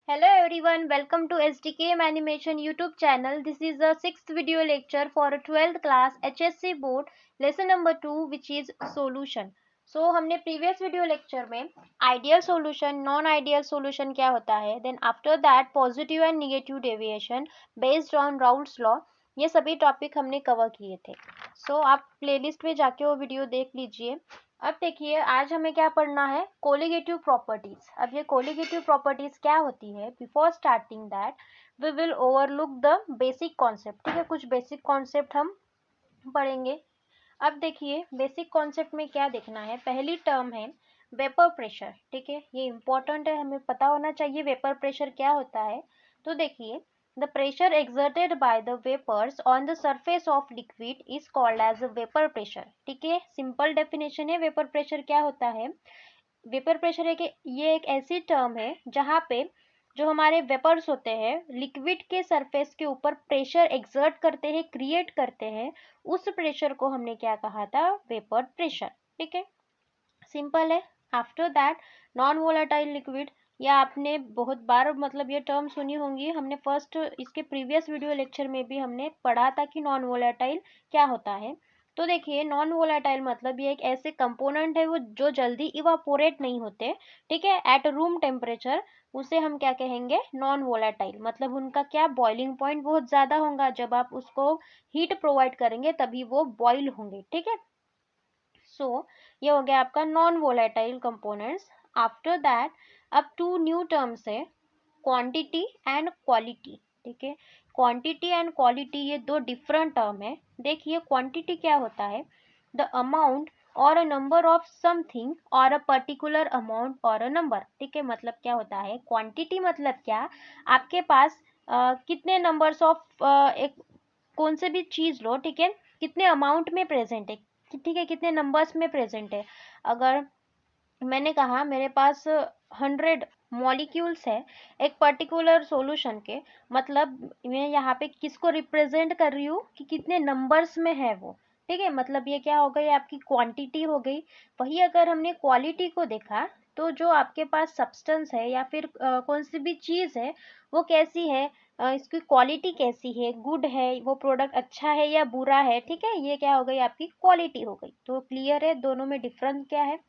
Hello everyone, welcome to SDKM Animation YouTube channel. This is the sixth video lecture for a 12th class HSC board lesson number 2 which is solution. So हमने previous video lecture में ideal solution, non-ideal solution क्या होता है, then after that positive and negative deviation based on Raoult's law, ये सभी topic हमने cover किए थे. So आप प्लेलिस्ट में जाके वो वीडियो देख लीजिए. अब देखिए आज हमें क्या पढ़ना है, कोलिगेटिव प्रॉपर्टीज. अब ये कोलिगेटिव प्रॉपर्टीज क्या होती है, before starting that we will overlook the basic concept. ठीक है, कुछ बेसिक कॉन्सेप्ट हम पढ़ेंगे. अब देखिए बेसिक कॉन्सेप्ट में क्या देखना है. पहली टर्म है वेपर प्रेशर. ठीक है, ये इंपॉर्टेंट है, हमें पता होना चाहिए वेपर प्रेशर क्या होता है. तो देखिए the pressure exerted by the vapors on the surface of liquid is called as a vapor pressure. ठीक है, सिंपल डेफिनेशन है वेपर प्रेशर क्या होता है. वेपर प्रेशर है कि ये एक ऐसी टर्म है जहाँ पे जो हमारे वेपर्स होते हैं लिक्विड के सरफेस के ऊपर प्रेशर एक्सर्ट करते हैं, क्रिएट करते हैं, उस प्रेशर को हमने क्या कहा था, वेपर प्रेशर. ठीक है, सिंपल है. After that non volatile liquid, या आपने बहुत बार मतलब ये टर्म सुनी होंगी, हमने फर्स्ट इसके प्रीवियस वीडियो लेक्चर में भी हमने पढ़ा था कि नॉन वोलाटाइल क्या होता है. तो देखिए नॉन वोलाटाइल मतलब ये एक ऐसे कंपोनेंट है वो जो जल्दी इवापोरेट नहीं होते. ठीक है, एट रूम टेम्परेचर उसे हम क्या कहेंगे, नॉन वोलाटाइल. मतलब उनका क्या, बॉइलिंग पॉइंट बहुत ज़्यादा होगा, जब आप उसको हीट प्रोवाइड करेंगे तभी वो बॉइल होंगे. ठीक है, सो ये हो गया आपका non volatile components. After that अब टू न्यू टर्म्स है, क्वांटिटी एंड क्वालिटी. ठीक है, क्वांटिटी एंड क्वालिटी ये दो डिफरेंट टर्म है. देखिए क्वांटिटी क्या होता है, द अमाउंट और अ नंबर ऑफ समथिंग और अ पर्टिकुलर अमाउंट और अ नंबर. ठीक है, मतलब क्या होता है क्वांटिटी, मतलब क्या, आपके पास कितने नंबर्स ऑफ एक कौन से भी चीज़ लो. ठीक है, कितने अमाउंट में प्रेजेंट है, ठीक है, कितने नंबर्स में प्रेजेंट है. अगर मैंने कहा मेरे पास 100 मॉलिक्यूल्स है एक पर्टिकुलर सॉल्यूशन के, मतलब मैं यहाँ पे किसको रिप्रेजेंट कर रही हूँ कि कितने नंबर्स में है वो. ठीक है, मतलब ये क्या हो गई, आपकी क्वांटिटी हो गई. वही अगर हमने क्वालिटी को देखा तो जो आपके पास सब्सटेंस है या फिर कौन सी भी चीज़ है वो कैसी है, इसकी क्वालिटी कैसी है, गुड है वो प्रोडक्ट, अच्छा है या बुरा है. ठीक है, ये क्या हो गई, आपकी क्वालिटी हो गई. तो क्लियर है दोनों में डिफरेंस क्या है.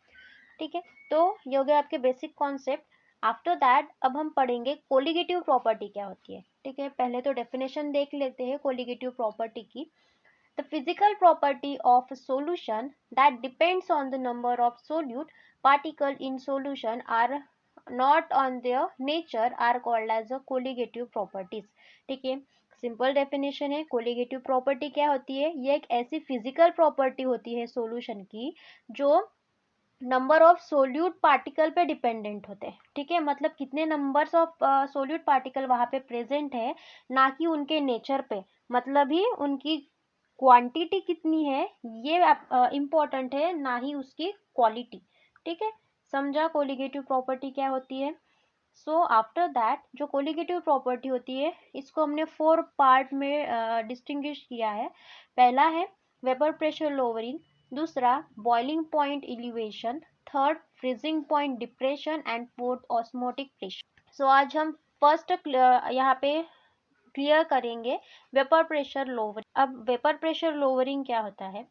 ठीक है, तो ये हो गया आपके बेसिक कॉन्सेप्ट. आफ्टर दैट अब हम पढ़ेंगे कोलिगेटिव प्रॉपर्टी क्या होती है. ठीक है, पहले तो डेफिनेशन देख लेते हैं कोलिगेटिव प्रॉपर्टी की. The physical property of solution that depends on the number of solute particle in solution are not on their nature are called as a colligative properties. ठीक है, सिंपल डेफिनेशन है. Colligative property क्या होती है, ये एक ऐसी फिजिकल प्रॉपर्टी होती है सॉल्यूशन की जो नंबर ऑफ सोल्यूट पार्टिकल पे डिपेंडेंट होते हैं. ठीक है, मतलब कितने नंबर्स ऑफ सोल्यूट पार्टिकल वहाँ पे प्रेजेंट है, ना कि उनके नेचर पे, मतलब ही उनकी क्वांटिटी कितनी है ये इम्पोर्टेंट है, ना ही उसकी क्वालिटी. ठीक है, समझा कोलिगेटिव प्रॉपर्टी क्या होती है. सो आफ्टर दैट जो कोलिगेटिव प्रॉपर्टी होती है इसको हमने 4 पार्ट में डिस्टिंग्विश किया है. पहला है वेपर प्रेशर लोअरिंग, दूसरा boiling point elevation, third freezing point depression and fourth osmotic pressure. So आज हम फर्स्ट यहाँ पे क्लियर करेंगे वेपर प्रेशर लोअरिंग. अब वेपर प्रेशर लोअरिंग क्या होता है,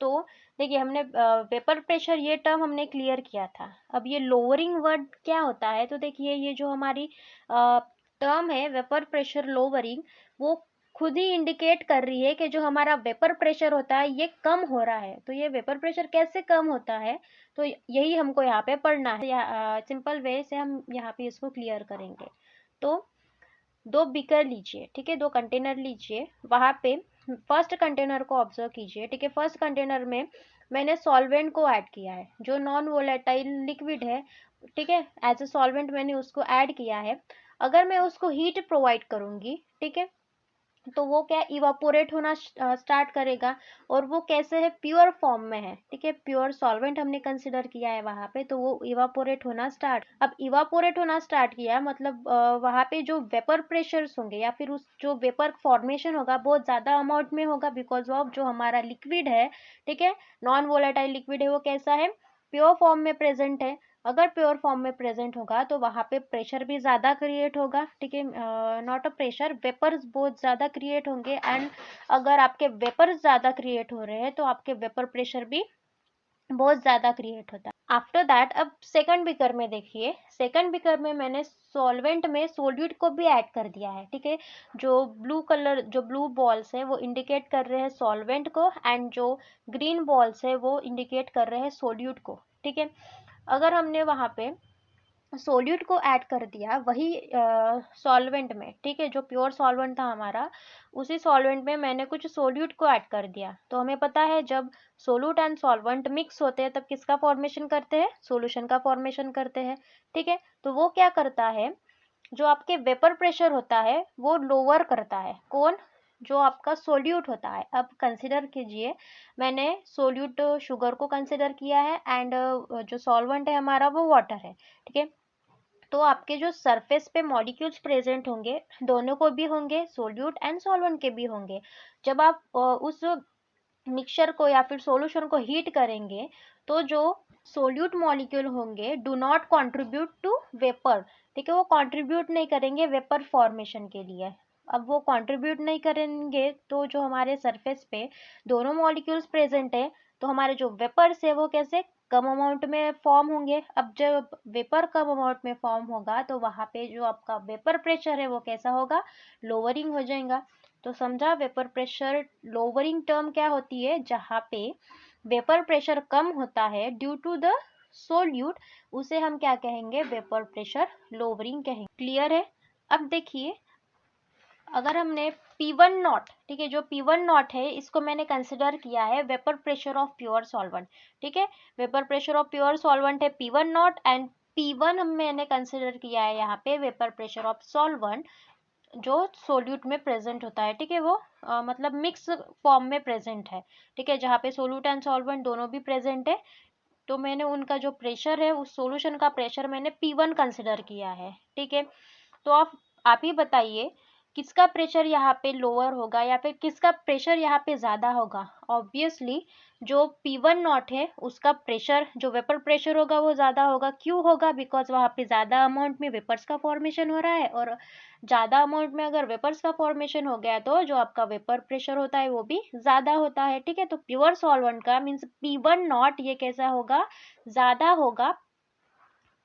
तो देखिए हमने वेपर प्रेशर ये टर्म हमने क्लियर किया था. अब ये लोअरिंग वर्ड क्या होता है, तो देखिए ये जो हमारी टर्म है वेपर प्रेशर लोअरिंग, वो खुद ही इंडिकेट कर रही है कि जो हमारा वेपर प्रेशर होता है ये कम हो रहा है. तो ये वेपर प्रेशर कैसे कम होता है, तो यही हमको यहाँ पे पढ़ना है. सिंपल वे से हम यहाँ पे इसको क्लियर करेंगे. तो दो बीकर लीजिए. ठीक है, दो कंटेनर लीजिए, वहाँ पे फर्स्ट कंटेनर को ऑब्जर्व कीजिए. ठीक है, फर्स्ट कंटेनर में मैंने सॉल्वेंट को ऐड किया है जो नॉन वोलेटाइल लिक्विड है. ठीक है, एज ए सॉल्वेंट मैंने उसको ऐड किया है. अगर मैं उसको हीट प्रोवाइड करूँगी, ठीक है, तो वो क्या इवापोरेट होना स्टार्ट करेगा. और वो कैसे है, प्योर फॉर्म में है. ठीक है, प्योर सॉल्वेंट हमने कंसिडर किया है वहाँ पे, तो वो इवापोरेट होना स्टार्ट. अब इवापोरेट होना स्टार्ट किया मतलब वहाँ पे जो वेपर प्रेशर्स होंगे या फिर उस जो वेपर फॉर्मेशन होगा बहुत ज़्यादा अमाउंट में होगा, बिकॉज ऑफ जो हमारा लिक्विड है, ठीक है, नॉन वोलेटाइल लिक्विड है, वो कैसा है, प्योर फॉर्म में प्रेजेंट है. अगर प्योर फॉर्म में प्रेजेंट होगा तो वहाँ पे प्रेशर भी ज़्यादा क्रिएट होगा, ठीक है, नॉट अ प्रेशर, वेपर्स बहुत ज़्यादा क्रिएट होंगे। एंड अगर आपके वेपर्स ज़्यादा क्रिएट हो रहे हैं तो आपके वेपर प्रेशर भी बहुत ज़्यादा क्रिएट होता है। आफ्टर दैट अब सेकंड बिकर में देखिए, सेकंड बिकर में मैंने सॉल्वेंट में सोल्यूट को भी ऐड कर दिया है, ठीक है। जो ब्लू कलर, जो ब्लू बॉल्स है वो इंडिकेट कर रहे हैं सॉल्वेंट को, एंड जो ग्रीन बॉल्स है वो इंडिकेट कर रहे हैं सोल्यूट को, ठीक है। अगर हमने वहाँ पे सोल्यूट को ऐड कर दिया वही सॉल्वेंट में, ठीक है, जो प्योर सॉल्वेंट था हमारा, उसी सॉल्वेंट में मैंने कुछ सोल्यूट को ऐड कर दिया, तो हमें पता है जब सोल्यूट एंड सॉल्वेंट मिक्स होते हैं तब किसका फॉर्मेशन करते हैं, सॉल्यूशन का फॉर्मेशन करते हैं, ठीक है। तो वो क्या करता है, जो आपके वेपर प्रेशर होता है वो लोअर करता है, कौन, जो आपका सोल्यूट होता है। अब कंसिडर कीजिए, मैंने सोल्यूट शुगर को कंसिडर किया है, एंड जो सॉल्वेंट है हमारा वो वाटर है, ठीक है। तो आपके जो सरफेस पे मॉलिक्यूल्स प्रेजेंट होंगे, दोनों को भी होंगे, सोल्यूट एंड सॉल्वेंट के भी होंगे। जब आप उस मिक्सचर को या फिर सॉल्यूशन को हीट करेंगे तो जो सोल्यूट मॉलिक्यूल होंगे do not contribute to vapour, ठीक है, वो कंट्रीब्यूट नहीं करेंगे वेपर फॉर्मेशन के लिए। अब वो कंट्रीब्यूट नहीं करेंगे तो जो हमारे सरफेस पे दोनों मॉलिक्यूल्स प्रेजेंट है, तो हमारे जो वेपर्स है वो कैसे कम अमाउंट में फॉर्म होंगे। अब जब वेपर कम अमाउंट में फॉर्म होगा तो वहाँ पे जो आपका वेपर प्रेशर है वो कैसा होगा, लोअरिंग हो जाएगा। तो समझा, वेपर प्रेशर लोअरिंग टर्म क्या होती है, जहाँ पे वेपर प्रेशर कम होता है ड्यू टू द सोल्यूट, उसे हम क्या कहेंगे, वेपर प्रेशर लोअरिंग कहेंगे। क्लियर है। अब देखिए, अगर हमने P1 नॉट, ठीक है, जो P1 नॉट है इसको मैंने कंसिडर किया है vapour pressure of pure solvent, ठीक है। Vapour pressure of pure solvent है P1 नॉट, एंड P1 मैंने कंसिडर किया है यहाँ पे वेपर प्रेशर ऑफ सॉल्वेंट जो सोल्यूट में प्रेजेंट होता है, ठीक है, वो मतलब मिक्स फॉर्म में प्रेजेंट है, ठीक है, जहाँ पे सोल्यूट एंड सॉल्वेंट दोनों भी प्रेजेंट है। तो मैंने उनका जो प्रेशर है, उस सॉल्यूशन का प्रेशर मैंने P1 कंसिडर किया है, ठीक है। तो आप ही बताइए किसका प्रेशर यहाँ पे लोअर होगा या फिर किसका प्रेशर यहाँ पे ज़्यादा होगा। ऑब्वियसली जो P1 नॉट है उसका प्रेशर, जो वेपर प्रेशर होगा वो ज़्यादा होगा। क्यों होगा, बिकॉज वहाँ पे ज़्यादा अमाउंट में वेपर्स का फॉर्मेशन हो रहा है, और ज़्यादा अमाउंट में अगर वेपर्स का फॉर्मेशन हो गया तो जो आपका वेपर प्रेशर होता है वो भी ज़्यादा होता है, ठीक है। तो प्योर सॉल्वेंट का मीन्स P1 नॉट ये कैसा होगा, ज़्यादा होगा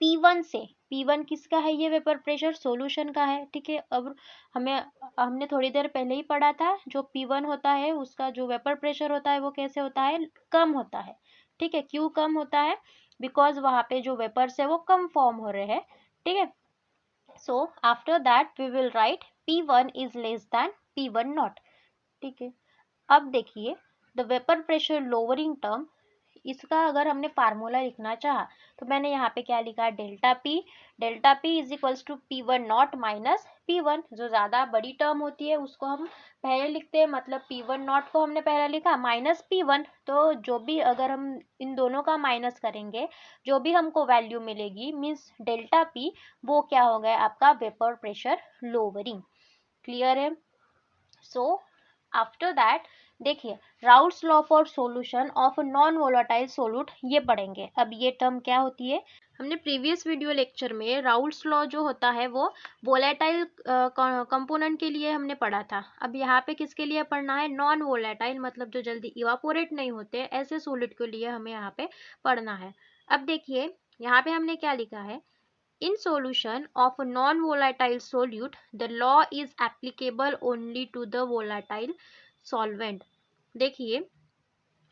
P1 से। P1 किसका है, ये वेपर प्रेशर सॉल्यूशन का है, ठीक है। अब हमने थोड़ी देर पहले ही पढ़ा था, जो P1 होता है उसका जो वेपर प्रेशर होता है वो कैसे होता है, कम होता है, ठीक है। क्यों कम होता है, बिकॉज वहाँ पे जो वेपर्स है वो कम फॉर्म हो रहे हैं, ठीक है। So after that we will write P1 is less than P1 naught, ठीक है। अब देखिए, the vapour pressure lowering term, इसका अगर हमने फार्मूला लिखना चाहा तो मैंने यहाँ पे क्या लिखा, delta P is equals to P1 naught minus P1। जो ज़्यादा बड़ी टर्म होती है उसको हम पहले लिखते हैं, मतलब P1 नॉट को हमने पहले लिखा माइनस P1। तो जो भी अगर हम इन दोनों का माइनस करेंगे, जो भी हमको वैल्यू मिलेगी मीन्स डेल्टा पी, वो क्या हो गया आपका वेपर प्रेशर लोअरिंग। क्लियर है। सो आफ्टर दैट देखिए, Raoult's law for solution of non volatile solute ये पढ़ेंगे। अब ये टर्म क्या होती है, हमने प्रीवियस वीडियो लेक्चर में राउल्ट्स लॉ जो होता है वो वोलेटाइल कंपोनेंट के लिए हमने पढ़ा था। अब यहाँ पे किसके लिए पढ़ना है, नॉन वोलेटाइल, मतलब जो जल्दी इवापोरेट नहीं होते ऐसे सोलिड के लिए हमें यहाँ पे पढ़ना है। अब देखिए, यहाँ पे हमने क्या लिखा है, in solution of a non-volatile solute, the law is applicable only to the volatile solvent। देखिए,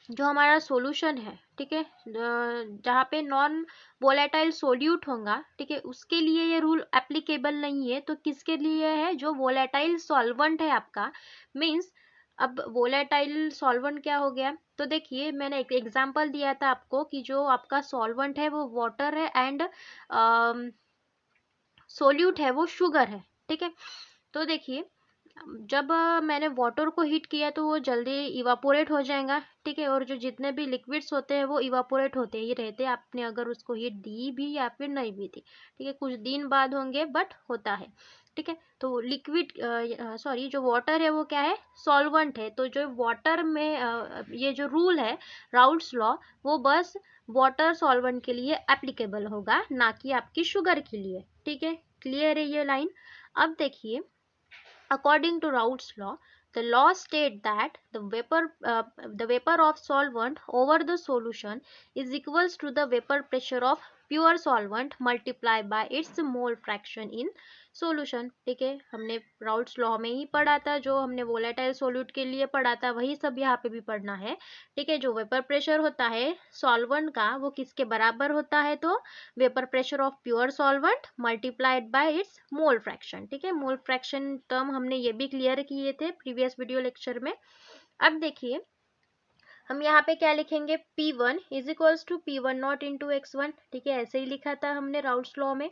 जो हमारा सॉल्यूशन है, ठीक है, जहाँ पे नॉन वोलेटाइल सोल्यूट होगा, ठीक है, उसके लिए ये रूल एप्लीकेबल नहीं है। तो किसके लिए है, जो वोलेटाइल सॉल्वेंट है आपका, मीन्स अब वोलेटाइल सॉल्वेंट क्या हो गया, तो देखिए मैंने एक एग्जांपल दिया था आपको कि जो आपका सॉल्वेंट है वो वाटर है एंड सोल्यूट है वो शुगर है, ठीक है। तो देखिए, जब मैंने वाटर को हीट किया तो वो जल्दी इवापोरेट हो जाएगा, ठीक है, और जो जितने भी लिक्विड्स होते हैं वो इवापोरेट होते ही रहते हैं, आपने अगर उसको हीट दी भी या फिर नहीं भी दी, ठीक है, कुछ दिन बाद होंगे बट होता है। ठीक है। तो लिक्विड सॉरी जो वाटर है वो क्या है, सॉल्वेंट है। तो जो वाटर में ये जो रूल है राउल्ट्स लॉ, वो बस वाटर सॉल्वेंट के लिए एप्लीकेबल होगा, ना कि आपकी शुगर के लिए। ठीक है, क्लियर है ये लाइन। अब देखिए, according to Raoult's law, the law state that the vapor of solvent over the solution is equals to the vapor pressure of pure solvent multiplied by its mole fraction in solution। ठीक है, हमने Raoult's law में ही पढ़ा था, जो हमने volatile solute के लिए पढ़ा था वही सब यहाँ पे भी पढ़ना है। ठीक है, जो वेपर प्रेशर होता है सॉल्वेंट का वो किसके बराबर होता है, तो vapour pressure of pure solvent multiplied by it's mole fraction. ठीक है, मोल फ्रैक्शन टर्म हमने ये भी क्लियर किए थे प्रीवियस वीडियो लेक्चर में। अब देखिए, हम यहाँ पे क्या लिखेंगे, P1 is equals to P1 not into x1। ठीक है, ऐसे ही लिखा था हमने राउल्ट्स लॉ में।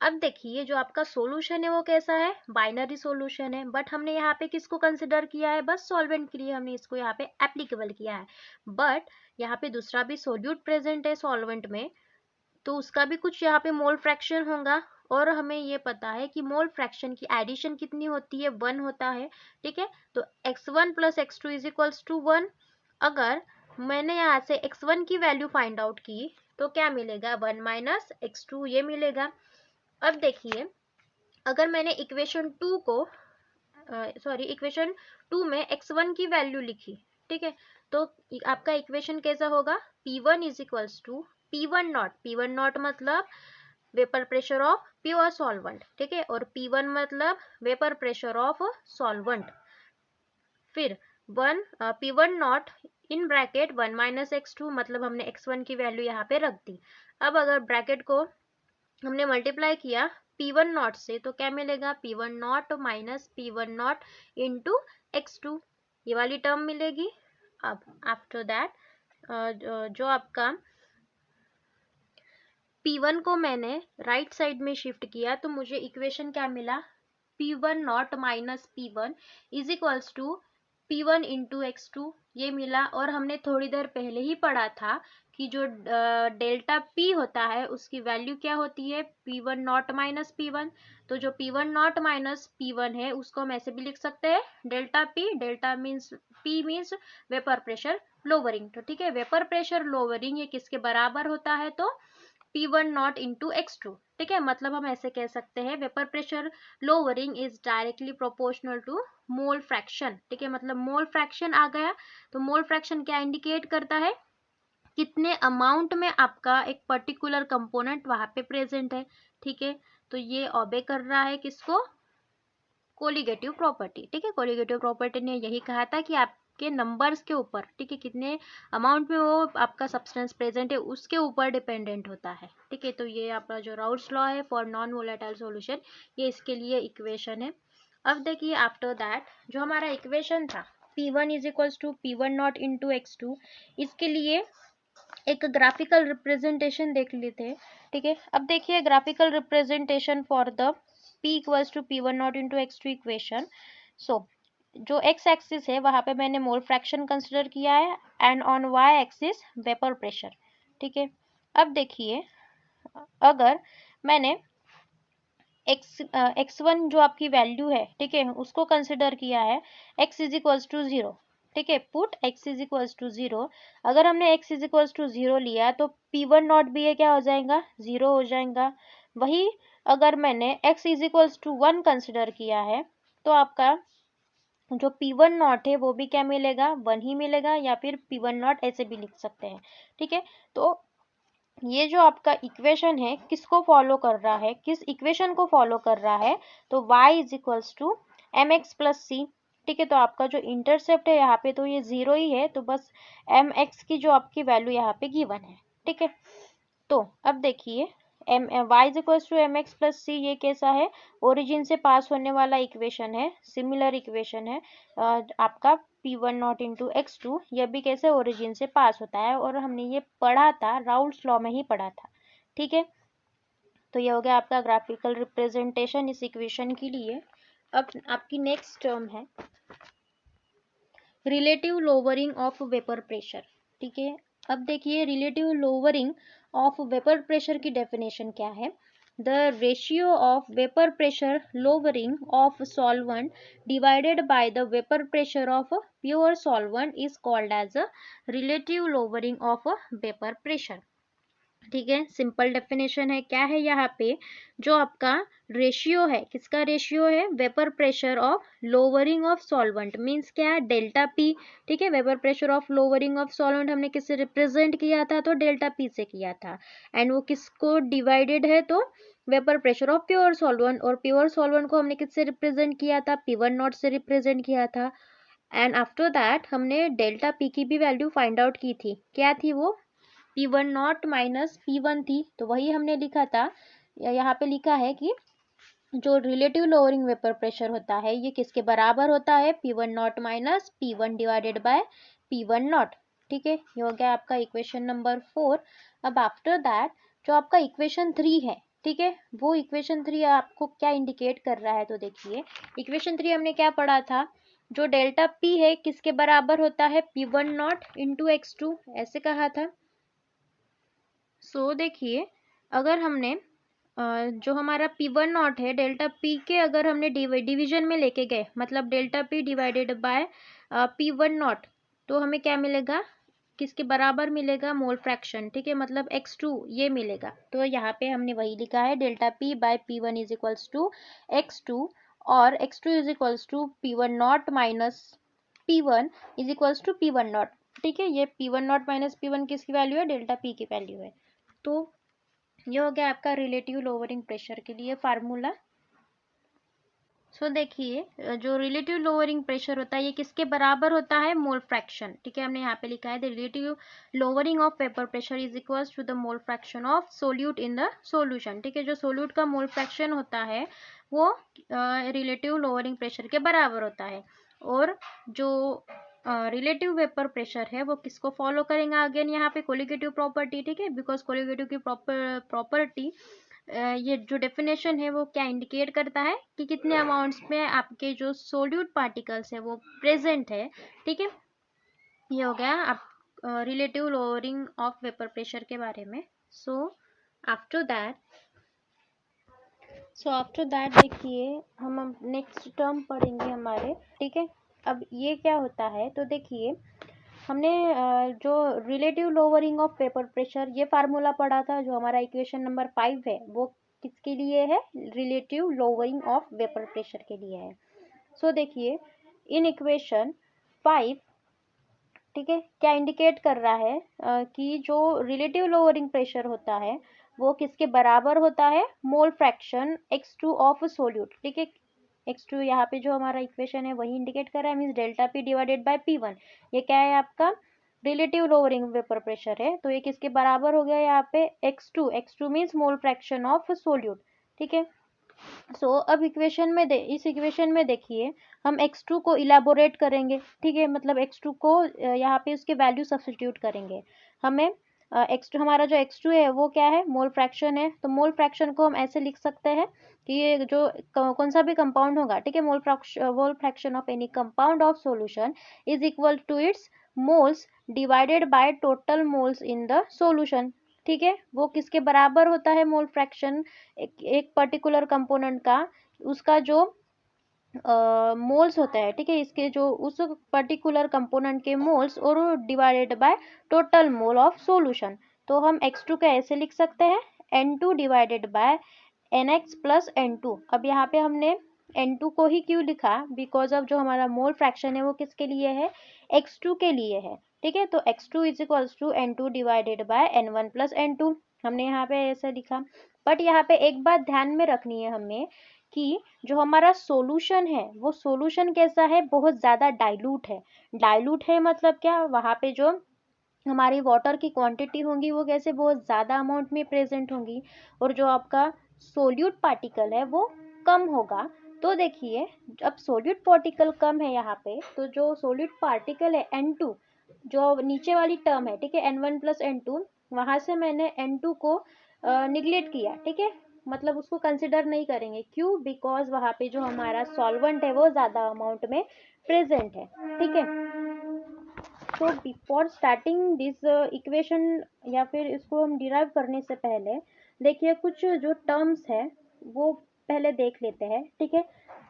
अब देखिए, जो आपका सोल्यूशन है वो कैसा है, बाइनरी सोल्यूशन है, बट हमने यहाँ पे किसको कंसिडर किया है, बस सॉल्वेंट के लिए हमने इसको यहाँ पे एप्लीकेबल किया है। बट यहाँ पे दूसरा भी सोल्यूट प्रेजेंट है सॉल्वेंट में, तो उसका भी कुछ यहाँ पे मोल फ्रैक्शन होगा, और हमें ये पता है कि मोल फ्रैक्शन की एडिशन कितनी होती है, 1 होता है। ठीक है, तो x1 plus x2 is equals to 1। अगर मैंने यहाँ से x1 की वैल्यू फाइंड आउट की तो क्या मिलेगा, 1 माइनस x2 ये मिलेगा। अब देखिए, अगर मैंने इक्वेशन 2 को इक्वेशन 2 में x1 की वैल्यू लिखी, ठीक है, तो आपका इक्वेशन कैसा होगा, P1 is equals to P1 not मतलब vapour pressure of pure solvent. ठीक है, और P1 मतलब वेपर प्रेशर ऑफ सॉल्वेंट। फिर P1 not in bracket 1 minus x2 मतलब हमने x1 की वैल्यू यहाँ पे रख दी। अब अगर ब्रैकेट को हमने मल्टीप्लाई किया P1 नॉट से तो क्या मिलेगा, P1 naught minus P1 not into x2, ये वाली टर्म मिलेगी। अब आफ्टर दैट जो आपका P1 को मैंने राइट साइड में शिफ्ट किया तो मुझे इक्वेशन क्या मिला, P1 naught minus P1 is equals to P1 into x2 ये मिला। और हमने थोड़ी देर पहले ही पढ़ा था कि जो डेल्टा P होता है उसकी वैल्यू क्या होती है, P1 नॉट माइनस P1। तो जो P1 नॉट माइनस P1 है उसको हम ऐसे भी लिख सकते हैं delta P, delta means P means vapour pressure lowering. तो ठीक है, वेपर प्रेशर लोअरिंग ये किसके बराबर होता है, तो P1 नॉट इंटू x2। ठीक है, मतलब हम ऐसे कह सकते हैं vapour pressure lowering is directly proportional to mole fraction. ठीक है, मतलब मोल फ्रैक्शन आ गया। तो मोल फ्रैक्शन क्या इंडिकेट करता है, कितने अमाउंट में आपका एक पर्टिकुलर कंपोनेंट वहां पे प्रेजेंट है। ठीक है, तो ये ओबे कर रहा है किसको, कोलिगेटिव प्रॉपर्टी। ठीक है, कोलिगेटिव प्रॉपर्टी ने यही कहा था कि आपके नंबर्स के ऊपर, ठीक है, कितने अमाउंट में वो आपका सब्सटेंस प्रेजेंट है उसके ऊपर डिपेंडेंट होता है। ठीक है, तो ये आपका जो राउल्ट्स लॉ है फॉर नॉन वोलेटाइल सॉल्यूशन, ये इसके लिए इक्वेशन है। अब देखिए, आफ्टर दैट जो हमारा इक्वेशन था P1 is equals to P1 not into x2, इसके लिए एक ग्राफिकल रिप्रेजेंटेशन देख लेते हैं। ठीक है, अब देखिए graphical representation for the P equals to P1 not into x2 equation. So जो x एक्सिस है वहां पे मैंने मोल फ्रैक्शन कंसिडर किया है and on y axis vapour pressure. ठीक है, अब देखिए, अगर मैंने x1 जो आपकी वैल्यू है, ठीक है, उसको कंसिडर किया है x इज इक्वल्स टू 0। ठीक है, put x is equals to 0। अगर हमने x इज इक्वल्स टू 0 लिया तो P1 नॉट भी है क्या हो जाएगा, 0 हो जाएगा। वही अगर मैंने x is equals to 1 consider किया है तो आपका जो P1 नॉट है वो भी क्या मिलेगा, 1 ही मिलेगा, या फिर P1 नॉट ऐसे भी लिख सकते हैं। ठीक है, तो ये जो आपका इक्वेशन है किसको फॉलो कर रहा है, किस इक्वेशन को फॉलो कर रहा है, तो y is equals to mx plus C. ठीक है, तो आपका जो इंटरसेप्ट है यहाँ पे तो ये 0 ही है, तो बस mx की जो आपकी वैल्यू यहाँ पे गिवन है। ठीक है, तो अब देखिए y is equals to mx plus C, ये कैसा है, ओरिजिन से पास होने वाला इक्वेशन है, सिमिलर इक्वेशन है। आपका P1 नॉट इंटू x2 यह भी कैसे ओरिजिन से पास होता है, और हमने ये पढ़ा था राउल्ट्स लॉ में ही पढ़ा था। ठीक है, तो ये हो गया आपका ग्राफिकल रिप्रेजेंटेशन इस इक्वेशन के लिए। अब आपकी नेक्स्ट टर्म है relative lowering of vapour pressure. ठीक है, अब देखिए relative lowering of vapour pressure की डेफिनेशन क्या है। The ratio of vapour pressure lowering of solvent divided by the vapour pressure of pure solvent is called as a relative lowering of vapour pressure. ठीक है, simple definition है, क्या है यहाँ पे, जो आपका रेशियो है, किसका रेशियो है, vapour pressure of lowering of solvent, means क्या है, डेल्टा पी। ठीक है, vapour pressure of lowering of solvent हमने किससे रिप्रेजेंट किया था, तो डेल्टा पी से किया था। एंड वो किसको डिवाइडेड है, तो vapour pressure of pure solvent, और प्योर सॉल्वेंट को हमने किससे रिप्रेजेंट किया था, P1 नॉट से रिप्रेजेंट किया था। एंड आफ्टर दैट हमने डेल्टा पी की भी वैल्यू फाइंड आउट की थी, क्या थी वो, P1 नॉट माइनस P1 थी, तो वही हमने लिखा था, यहाँ पे लिखा है कि जो रिलेटिव लोअरिंग वेपर प्रेशर होता है ये किसके बराबर होता है, P1 naught minus P1 divided by P1 naught. ठीक है, ये हो गया आपका इक्वेशन नंबर 4। अब आफ्टर दैट जो आपका इक्वेशन 3 है, ठीक है, वो इक्वेशन 3 आपको क्या इंडिकेट कर रहा है, तो देखिए इक्वेशन 3 हमने क्या पढ़ा था, जो डेल्टा P है किसके बराबर होता है, P1 नॉट इंटू x2, ऐसे कहा था। देखिए अगर हमने जो हमारा P1 नॉट है, डेल्टा P के अगर हमने डिवीजन में लेके गए, मतलब delta P divided by P1 not, तो हमें क्या मिलेगा, किसके बराबर मिलेगा, मोल फ्रैक्शन। ठीक है, मतलब x2 ये मिलेगा। तो यहाँ पे हमने वही लिखा है, delta P by P1 is equals to x2, और x2 is equals to P1 naught minus P1 is equals to P1 naught. ठीक है, ये P1 नॉट माइनस P1 किसकी वैल्यू है, डेल्टा P की वैल्यू है। तो ये हो गया आपका रिलेटिव लोअरिंग प्रेशर के लिए फार्मूला। देखिए जो रिलेटिव लोअरिंग प्रेशर होता है ये किसके बराबर होता है, मोल फ्रैक्शन। ठीक है, हमने यहाँ पे लिखा है the relative lowering of vapour pressure is equals to the mole fraction of solute in the solution. ठीक है, जो सोल्यूट का मोल फ्रैक्शन होता है वो रिलेटिव लोअरिंग प्रेशर के बराबर होता है, और जो रिलेटिव वेपर प्रेशर है वो किसको फॉलो करेंगे, अगेन यहाँ पे कोलिगेटिव प्रॉपर्टी। ठीक है, बिकॉज कोलिगेटिव की प्रॉपर्टी ये जो डेफिनेशन है वो क्या इंडिकेट करता है कि कितने अमाउंट्स में आपके जो सोल्यूट पार्टिकल्स है वो प्रेजेंट है। ठीक है, ये हो गया आप relative lowering of vapour pressure के बारे में। आफ्टर दैट देखिए हम नेक्स्ट टर्म पढ़ेंगे हमारे। ठीक है, अब ये क्या होता है, तो देखिए हमने जो relative lowering of vapour pressure ये फार्मूला पढ़ा था, जो हमारा इक्वेशन नंबर 5 है वो किसके लिए है, relative lowering of vapour pressure के लिए है। देखिए इन इक्वेशन 5, ठीक है, क्या इंडिकेट कर रहा है कि जो रिलेटिव लोअरिंग प्रेशर होता है वो किसके बराबर होता है, mole fraction x2 of solute. ठीक है, x2 यहाँ पे जो हमारा इक्वेशन है वही इंडिकेट कर रहा है, means delta P divided by P1। ये क्या है आपका रिलेटिव लोअरिंग वेपर प्रेशर है, तो ये किसके बराबर हो गया यहाँ पे, x2 means mole fraction of solute. ठीक है, अब इस इक्वेशन में देखिए हम x2 को इलाबोरेट करेंगे। ठीक है, मतलब x2 को यहाँ पे उसके वैल्यू सब्स्टिट्यूट करेंगे। हमें x2, हमारा जो x2 है वो क्या है, मोल फ्रैक्शन है। तो मोल फ्रैक्शन को हम ऐसे लिख सकते हैं कि ये जो कौन सा भी कंपाउंड होगा, ठीक है, mole fraction of any compound of solution is equal to its moles divided by total moles in the solution. ठीक है, वो किसके बराबर होता है, मोल फ्रैक्शन एक पर्टिकुलर कंपोनेंट का, उसका जो मोल्स होता है। ठीक है, इसके जो उस पर्टिकुलर कंपोनेंट के मोल्स और divided by total mole of solution. तो हम x2 का ऐसे लिख सकते हैं, n2 divided bye nx plus n2। अब यहाँ पे हमने n2 को ही क्यों लिखा, बिकॉज अब जो हमारा मोल फ्रैक्शन है वो किसके लिए है, x2 के लिए है। ठीक है, तो x2 is equals to n2 divided by n1 plus n2, हमने यहाँ पे ऐसे लिखा। बट यहाँ पे एक बात ध्यान में रखनी है हमें कि जो हमारा सॉल्यूशन है वो सॉल्यूशन कैसा है, बहुत ज़्यादा डाइल्यूट है मतलब क्या, वहाँ पे जो हमारी वाटर की क्वांटिटी होंगी वो कैसे, बहुत ज़्यादा अमाउंट में प्रेजेंट होंगी, और जो आपका सोल्यूट पार्टिकल है वो कम होगा। तो देखिए अब सोल्यूट पार्टिकल कम है यहाँ पे, तो जो सोल्यूट पार्टिकल है n2, जो नीचे वाली टर्म है, ठीक है, n1 प्लस n2, वहाँ से मैंने n2 को निगलेक्ट किया। ठीक है, मतलब उसको कंसिडर नहीं करेंगे, क्यों, बिकॉज वहाँ पे जो हमारा सॉल्वेंट है वो ज़्यादा अमाउंट में प्रेजेंट है। ठीक है, तो बिफोर स्टार्टिंग दिस इक्वेशन, या फिर इसको हम डिराइव करने से पहले देखिए कुछ जो टर्म्स है वो पहले देख लेते हैं, ठीक है।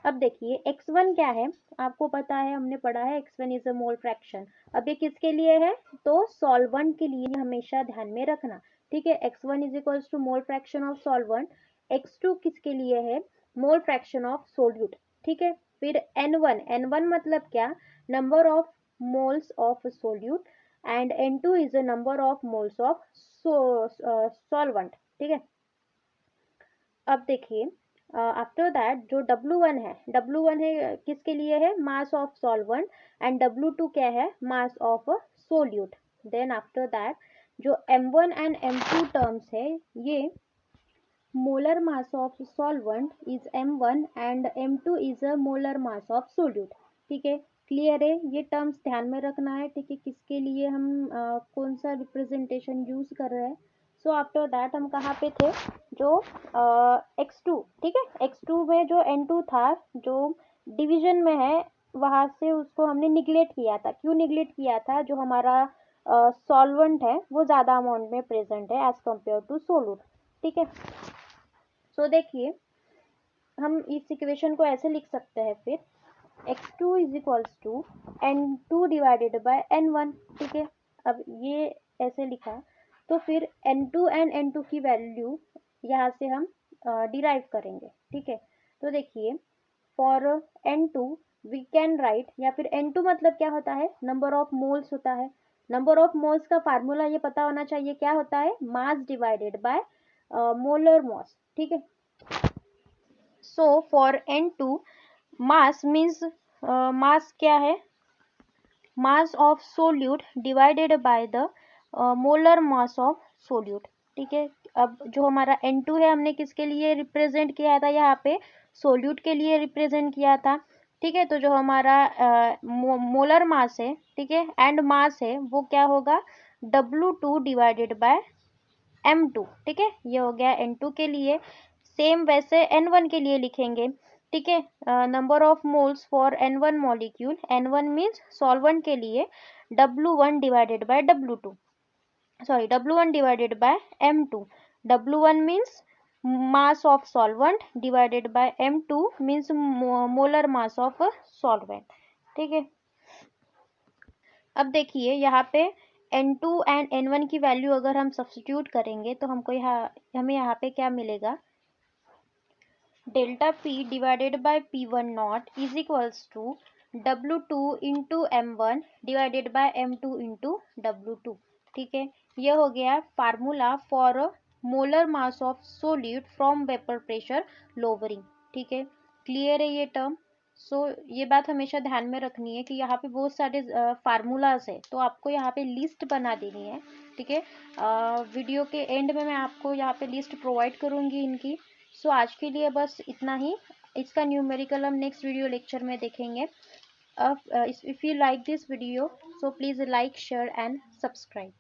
अब देखिए x1 क्या है, आपको पता है, हमने पढ़ा है x1 is a mole fraction. अब ये किसके लिए है, तो सॉल्वेंट के लिए हमेशा ध्यान में रखना, ठीक है। x1 is equals to mole fraction of solvent, x2 किसके लिए है, मोल फ्रैक्शन ऑफ सोल्यूट, ठीक है। फिर n1 मतलब क्या, number of moles of solute, and n2 is the number of moles of solvent, ठीक है। अब देखिए आफ्टर दैट जो W1 है किसके लिए है, mass of solvent, and W2 क्या है, mass of solute. Then after that जो M1 एंड M2 टर्म्स है, ये molar mass of solvent is m1 and m2 is a molar mass of solute, ठीक है। क्लियर है, ये टर्म्स ध्यान में रखना है, ठीक है, किसके लिए हम कौन सा रिप्रेजेंटेशन यूज कर रहे हैं। सो आफ्टर दैट हम कहाँ पे थे, जो x2, ठीक है, x2 में जो n2 था, जो डिवीजन में है, वहां से उसको हमने निगलेक्ट किया था। क्यों निगलेक्ट किया था, जो हमारा सॉल्वेंट है वो ज़्यादा अमाउंट में प्रेजेंट है एज कम्पेयर टू सोलूट, ठीक है। सो देखिए हम इस इक्वेशन को ऐसे लिख सकते हैं, फिर x2 is equals to n2 divided by n1, ठीक है। अब ये ऐसे लिखा, तो फिर n2 एंड n2 की वैल्यू यहाँ से हम डिराइव करेंगे, ठीक है। तो देखिए for n2 we can write, या फिर n2 मतलब क्या होता है, नंबर ऑफ मोल्स होता है। नंबर ऑफ मोल्स का फार्मूला ये पता होना चाहिए, क्या होता है, mass divided by molar mass, ठीक है। So for n2 mass means mass क्या है, mass of solute divided by the molar mass of solute, ठीक है। अब जो हमारा n2 है, हमने किसके लिए रिप्रेजेंट किया था, यहाँ पे सोल्यूट के लिए रिप्रेजेंट किया था, ठीक है। तो जो हमारा मोलर मास है, ठीक है, एंड मास है, वो क्या होगा, W2 डिवाइडेड बाय m2, ठीक है। ये हो गया n2 के लिए। सेम वैसे n1 के लिए लिखेंगे, ठीक है। Number of moles for n1 molecule, n1 means solvent के लिए W1 divided by W2, sorry W1 divided by m2। W1 means mass of solvent divided by m2 means molar mass of solvent, ठीक है। अब देखिए यहाँ पे n2 and n1 की value अगर हम सब्स्टिट्यूट करेंगे तो हमको हमें यहाँ पे क्या मिलेगा, delta P divided by P1 naught is equals to W2 into M1 divided by M2 into W2, ठीक है। ये हो गया formula for molar mass of solute from vapour pressure lowering, ठीक है। क्लियर है ये टर्म। ये बात हमेशा ध्यान में रखनी है कि यहाँ पे बहुत सारे फार्मूलाज है, तो आपको यहाँ पे लिस्ट बना देनी है, ठीक है। वीडियो के एंड में मैं आपको यहाँ पे लिस्ट प्रोवाइड करूँगी इनकी। आज के लिए बस इतना ही। इसका न्यूमेरिकल हम नेक्स्ट वीडियो लेक्चर में देखेंगे। If you like this video, so please like, share and subscribe.